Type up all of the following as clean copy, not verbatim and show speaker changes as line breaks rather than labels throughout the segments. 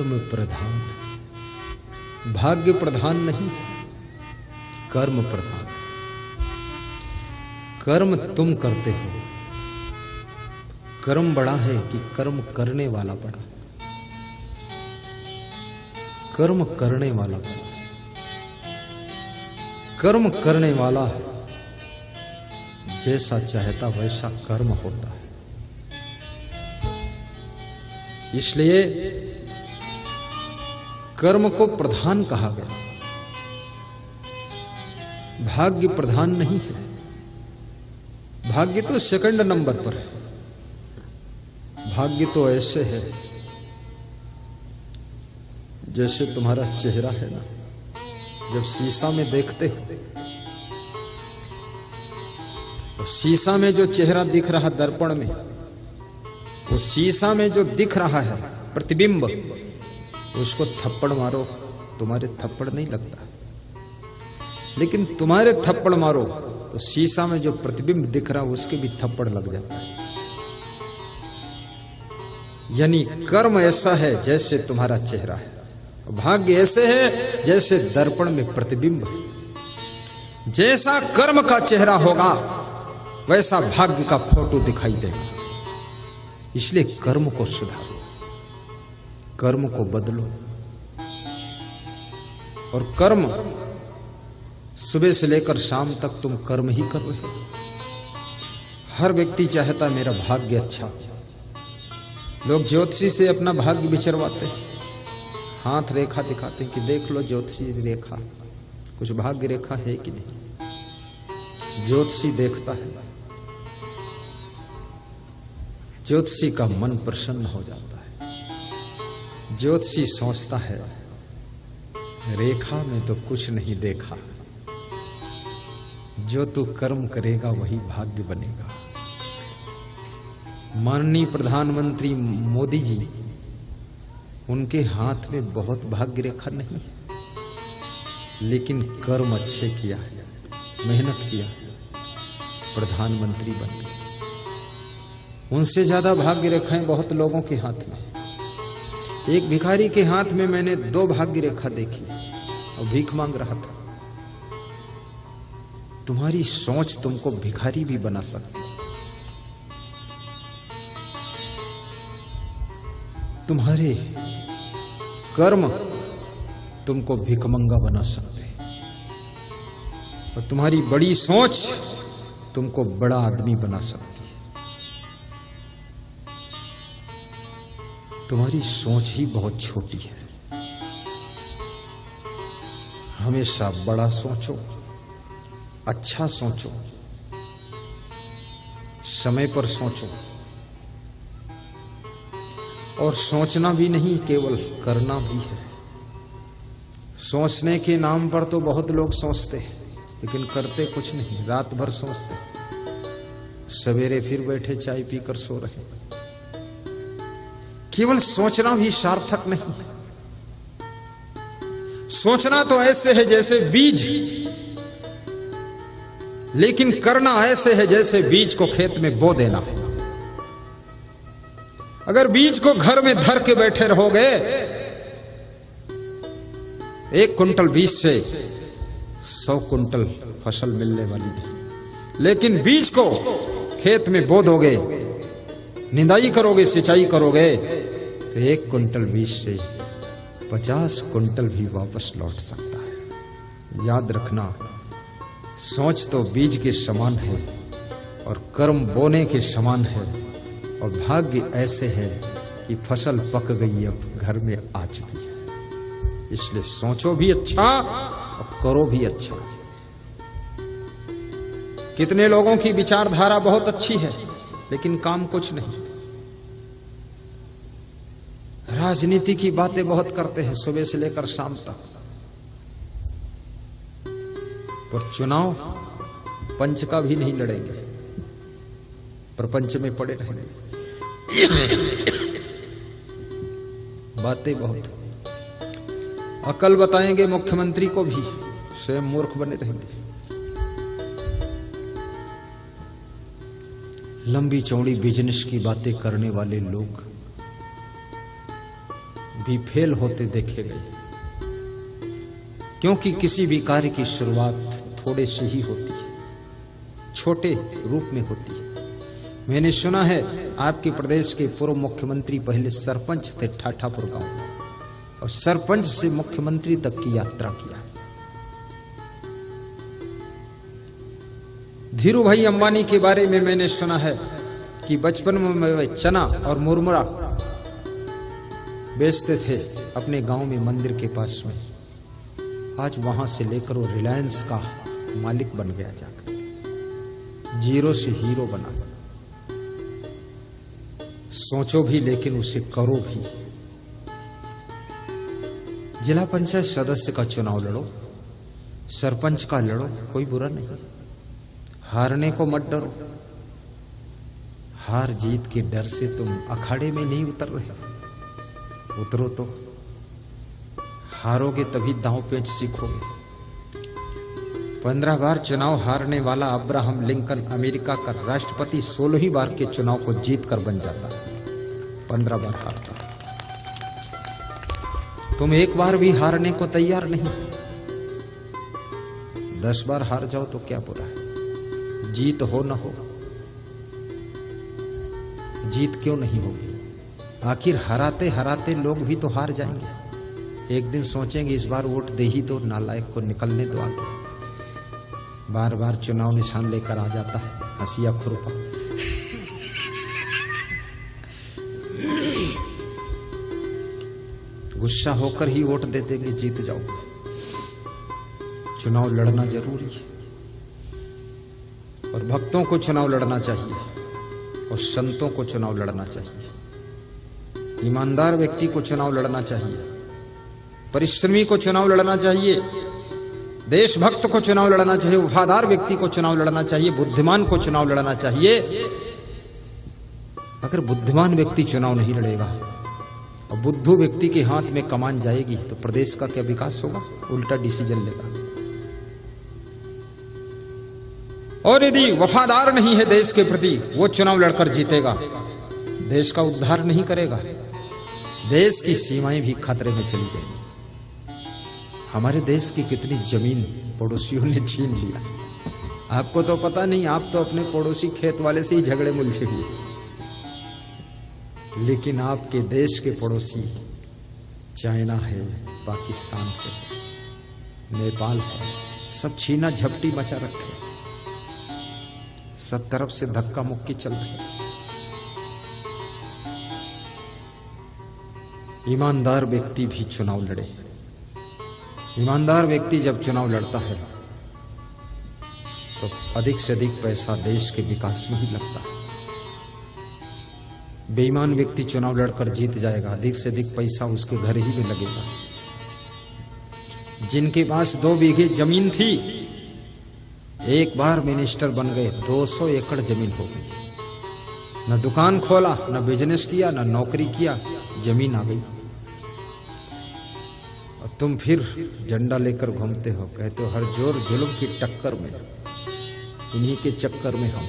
कर्म प्रधान है, भाग्य प्रधान नहीं है, कर्म प्रधान है। कर्म तुम करते हो, कर्म बड़ा है कि कर्म करने वाला बड़ा, कर्म करने वाला बड़ा, कर्म करने वाला जैसा चाहता वैसा कर्म होता है। इसलिए कर्म को प्रधान कहा गया, भाग्य प्रधान नहीं है। भाग्य तो सेकंड नंबर पर है। भाग्य तो ऐसे है जैसे तुम्हारा चेहरा है ना, जब शीशा में देखते हो तो शीशा में जो चेहरा दिख रहा दर्पण में, वो शीशा में जो दिख रहा है प्रतिबिंब, उसको थप्पड़ मारो तुम्हारे थप्पड़ नहीं लगता, लेकिन तुम्हारे थप्पड़ मारो तो शीशा में जो प्रतिबिंब दिख रहा है उसके भी थप्पड़ लग जाता है। यानी कर्म ऐसा है जैसे तुम्हारा चेहरा है, भाग्य ऐसे है जैसे दर्पण में प्रतिबिंब है। जैसा कर्म का चेहरा होगा वैसा भाग्य का फोटो दिखाई देगा। इसलिए कर्म को सुधारो, कर्म को बदलो। और कर्म सुबह से लेकर शाम तक तुम कर्म ही कर रहे हो। हर व्यक्ति चाहता मेरा भाग्य अच्छा। लोग ज्योतिषी से अपना भाग्य विचरवाते हैं, हाथ रेखा दिखाते हैं कि देख लो ज्योतिषी रेखा, कुछ भाग्य रेखा है कि नहीं। ज्योतिषी देखता है, ज्योतिषी का मन प्रसन्न हो जाता है। ज्योतिषी सोचता है रेखा में तो कुछ नहीं देखा, जो तू कर्म करेगा वही भाग्य बनेगा। माननीय प्रधानमंत्री मोदी जी, उनके हाथ में बहुत भाग्य रेखा नहीं है, लेकिन कर्म अच्छे किया है, मेहनत किया, प्रधानमंत्री बन गए। उनसे ज्यादा भाग्य रेखाएं बहुत लोगों के हाथ में। एक भिखारी के हाथ में मैंने 2 भाग्य रेखा देखी और भीख मांग रहा था। तुम्हारी सोच तुमको भिखारी भी बना सकती, तुम्हारे कर्म तुमको भिखमंगा बना सकते, और तुम्हारी बड़ी सोच तुमको बड़ा आदमी बना सकती है। तुम्हारी सोच ही बहुत छोटी है। हमेशा बड़ा सोचो, अच्छा सोचो, समय पर सोचो। और सोचना भी नहीं, केवल करना भी है। सोचने के नाम पर तो बहुत लोग सोचते हैं, लेकिन करते कुछ नहीं। रात भर सोचते, सवेरे फिर बैठे चाय पीकर सो रहे। केवल सोचना भी सार्थक नहीं। सोचना तो ऐसे है जैसे बीज, लेकिन करना ऐसे है जैसे बीज को खेत में बो देना। अगर बीज को घर में धर के बैठे रहोगे, 1 कुंटल बीज से 100 कुंटल फसल मिलने वाली नहीं, लेकिन बीज को खेत में बो दोगे, निंदाई करोगे, सिंचाई करोगे, तो 1 कुंटल बीज से 50 कुंटल भी वापस लौट सकता है। याद रखना, सोच तो बीज के समान है और कर्म बोने के समान है, और भाग्य ऐसे है कि फसल पक गई, अब घर में आ चुकी है। इसलिए सोचो भी अच्छा और करो भी अच्छा। कितने लोगों की विचारधारा बहुत अच्छी है, लेकिन काम कुछ नहीं। राजनीति की बातें बहुत करते हैं सुबह से लेकर शाम तक, पर चुनाव पंच का भी नहीं लड़ेंगे, प्रपंच में पड़े रहेंगे। बातें बहुत, अकल बताएंगे मुख्यमंत्री को भी, स्वयं मूर्ख बने रहेंगे। लंबी चौड़ी बिजनेस की बातें करने वाले लोग भी फेल होते देखे गए, क्योंकि किसी भी कार्य की शुरुआत थोड़े से ही होती है, छोटे रूप में होती है। मैंने सुना है आपके प्रदेश के पूर्व मुख्यमंत्री पहले सरपंच थे ठाठापुर गांव, और सरपंच से मुख्यमंत्री तक की यात्रा किया। धीरू भाई अंबानी के बारे में मैंने सुना है कि बचपन में वे चना और मुरमुरा बेचते थे अपने गांव में मंदिर के पास में। आज वहां से लेकर वो रिलायंस का मालिक बन गया, जाकर जीरो से हीरो बना। सोचो भी लेकिन उसे करो भी। जिला पंचायत सदस्य का चुनाव लड़ो, सरपंच का लड़ो, कोई बुरा नहीं। हारने को मत डरो। हार जीत के डर से तुम अखाड़े में नहीं उतर रहे, उतरो तो। हारोगे तभी दांव पेच सीखोगे। 15 बार चुनाव हारने वाला अब्राहम लिंकन अमेरिका का राष्ट्रपति 16वीं बार के चुनाव को जीत कर बन जाता, 15 बार हारता। तुम एक बार भी हारने को तैयार नहीं। 10 बार हार जाओ तो क्या बुरा है। जीत हो न हो, जीत क्यों नहीं होगी? आखिर हराते हराते लोग भी तो हार जाएंगे। एक दिन सोचेंगे इस बार वोट दे ही दो, नालायक को निकलने दो आगे। बार बार चुनाव निशान लेकर आ जाता है हंसिया खुरपा। गुस्सा होकर ही वोट दे देंगे, जीत जाओगे। चुनाव लड़ना जरूरी है, और भक्तों को चुनाव लड़ना चाहिए, और संतों को चुनाव लड़ना चाहिए। ईमानदार व्यक्ति को चुनाव लड़ना चाहिए, परिश्रमी को चुनाव लड़ना चाहिए, देशभक्त को चुनाव लड़ना चाहिए, वफादार व्यक्ति को चुनाव लड़ना चाहिए, बुद्धिमान को चुनाव लड़ना चाहिए। अगर बुद्धिमान व्यक्ति चुनाव नहीं लड़ेगा और बुद्धू व्यक्ति के हाथ में कमान जाएगी तो प्रदेश का क्या विकास होगा? उल्टा डिसीजन लेगा। और यदि वफादार नहीं है देश के प्रति, वो चुनाव लड़कर जीतेगा, देश का उद्धार नहीं करेगा, देश की सीमाएं भी खतरे में चली जाएंगी। हमारे देश की कितनी जमीन पड़ोसियों ने छीन लिया, आपको तो पता नहीं। आप तो अपने पड़ोसी खेत वाले से ही झगड़े मुलझे हुए, लेकिन आपके देश के पड़ोसी चाइना है, पाकिस्तान है, नेपाल है, सब छीना झपटी मचा रखे, सब तरफ से धक्का मुक्की चल रही है। ईमानदार व्यक्ति भी चुनाव लड़े। ईमानदार व्यक्ति जब चुनाव लड़ता है तो अधिक से अधिक पैसा देश के विकास में ही लगता है। बेईमान व्यक्ति चुनाव लड़कर जीत जाएगा, अधिक से अधिक पैसा उसके घर ही में लगेगा। जिनके पास 2 बीघे जमीन थी, एक बार मिनिस्टर बन गए, 200 एकड़ जमीन हो गई। न दुकान खोला, न बिजनेस किया, न नौकरी किया, जमीन आ गई। और तुम फिर झंडा लेकर घूमते हो, कहते हो हर जोर जुल्म की टक्कर में, इन्हीं के चक्कर में हम।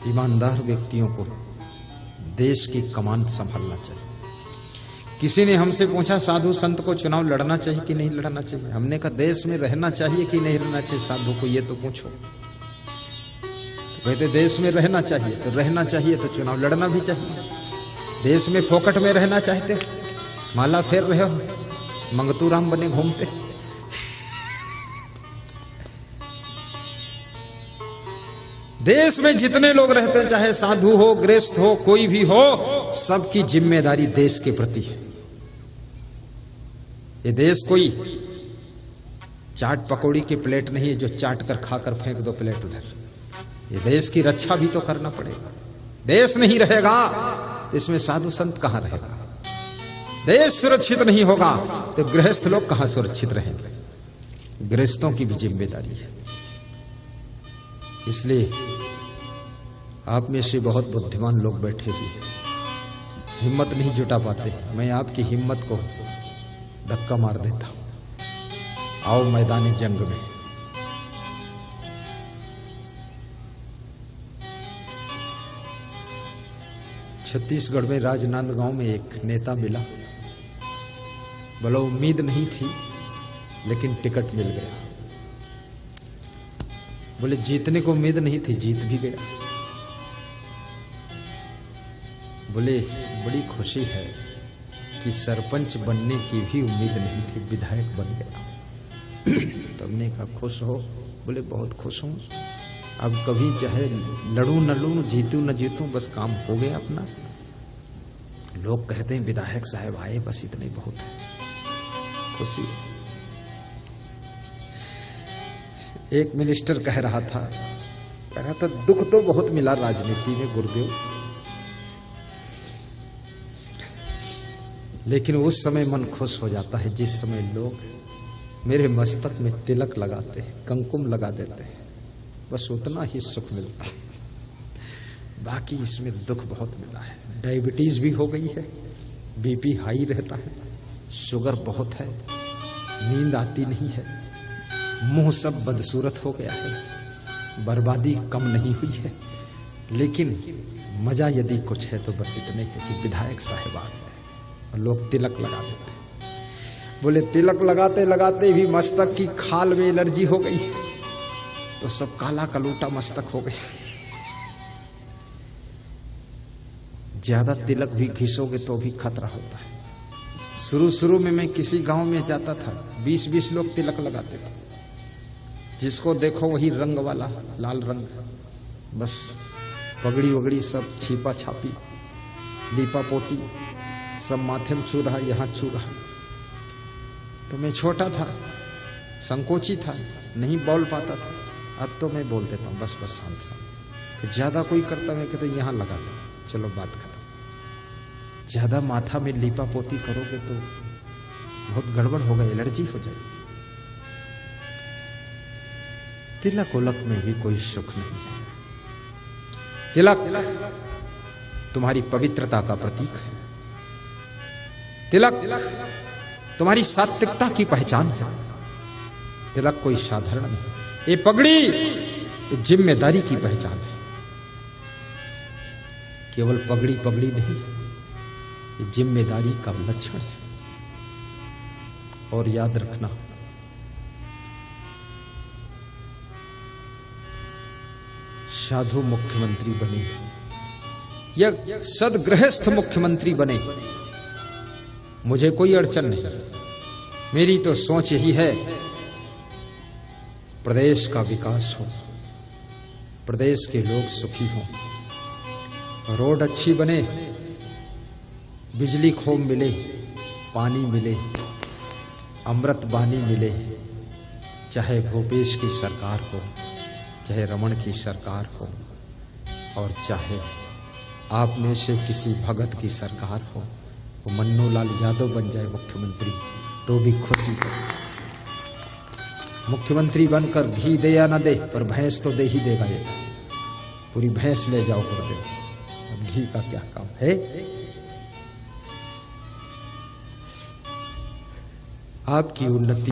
ईमानदार व्यक्तियों को देश की कमान संभालना चाहिए। किसी ने हमसे पूछा साधु संत को चुनाव लड़ना चाहिए कि नहीं लड़ना चाहिए? हमने कहा देश में रहना चाहिए कि नहीं रहना चाहिए, साधु को ये तो पूछो। तो कहते देश में रहना चाहिए, तो रहना चाहिए तो चुनाव लड़ना भी चाहिए। देश में फोकट में रहना चाहते हो, माला फेर रहे हो, मंगतू राम बने घूमते। देश में जितने लोग रहते हैं, चाहे साधु हो, गृहस्थ हो, कोई भी हो, सबकी जिम्मेदारी देश के प्रति है। ये देश कोई चाट पकौड़ी की प्लेट नहीं है जो चाट कर खाकर फेंक दो प्लेट उधर। ये देश की रक्षा भी तो करना पड़ेगा। देश नहीं रहेगा तो इसमें साधु संत कहां रहेगा? देश सुरक्षित नहीं होगा तो गृहस्थ लोग कहां सुरक्षित रहेंगे? गृहस्थों की भी जिम्मेदारी है। इसलिए आप में से बहुत बुद्धिमान लोग बैठे हुए हिम्मत नहीं जुटा पाते। मैं आपकी हिम्मत को धक्का मार देता हूं। आओ मैदानी जंग में। छत्तीसगढ़ में राजनांदगांव में एक नेता मिला। बोला उम्मीद नहीं थी लेकिन टिकट मिल गया। बोले जीतने को उम्मीद नहीं थी, जीत भी गया। बोले बड़ी खुशी है कि सरपंच बनने की भी उम्मीद नहीं थी, विधायक बन गया। तो हमने कहा खुश हो? बोले बहुत खुश हूँ, अब कभी चाहे लड़ूं न लड़ूं, जीतूं न जीतूं, बस काम हो गया अपना। लोग कहते हैं विधायक साहब आए, बस इतने बहुत है, खुशी। एक मिनिस्टर कह रहा था दुख तो बहुत मिला राजनीति में गुरुदेव, लेकिन उस समय मन खुश हो जाता है जिस समय लोग मेरे मस्तक में तिलक लगाते हैं, कंकुम लगा देते हैं, बस उतना ही सुख मिलता है। बाकी इसमें दुख बहुत मिला है। डायबिटीज भी हो गई है, बीपी हाई रहता है, शुगर बहुत है, नींद आती नहीं है, मुंह सब बदसूरत हो गया है, बर्बादी कम नहीं हुई है, लेकिन मजा यदि कुछ है तो बस इतने है कि विधायक साहब आ गए और लोग तिलक लगा देते हैं। बोले तिलक लगाते लगाते भी मस्तक की खाल में एलर्जी हो गई तो सब काला कलूटा मस्तक हो गया। ज्यादा तिलक भी घिसोगे तो भी खतरा होता है। शुरू में मैं किसी गांव में जाता था, 20-20 लोग तिलक लगाते थे, जिसको देखो वही रंग वाला लाल रंग, बस पगड़ी वगड़ी सब छीपा छापी, लीपा पोती, सब माथे में छू रहा, यहाँ छू रहा। तो मैं छोटा था, संकोची था, नहीं बोल पाता था। अब तो मैं बोल देता हूँ, बस शांत शांत। फिर ज्यादा कोई करता मैं कहता यहाँ लगाता, चलो बात खत्म। ज्यादा माथा में लीपा पोती करोगे तो बहुत गड़बड़ होगा, एलर्जी हो जाएगी। तिलक उलक में भी कोई सुख नहीं है। तिलक तुम्हारी पवित्रता का प्रतीक है, तिलक तुम्हारी सात्विकता की पहचान है। तिलक कोई साधारण नहीं, ये पगड़ी ये जिम्मेदारी की पहचान है। केवल पगड़ी पगड़ी नहीं, ये जिम्मेदारी का लक्षण है। और याद रखना, साधु मुख्यमंत्री बने या सदगृहस्थ मुख्यमंत्री बने, मुझे कोई अड़चन नहीं। मेरी तो सोच यही है प्रदेश का विकास हो, प्रदेश के लोग सुखी हों, रोड अच्छी बने, बिजली खूब मिले, पानी मिले, अमृत बानी मिले। चाहे भूपेश की सरकार हो, चाहे रमन की सरकार हो, और चाहे आप में से किसी भगत की सरकार हो, वो मन्नू लाल यादव बन जाए मुख्यमंत्री तो भी खुशी। मुख्यमंत्री बनकर घी दे या ना दे, पर भैंस तो दे ही देगा। ये पूरी भैंस ले जाओ कर दे, अब घी का क्या काम है। आपकी उन्नति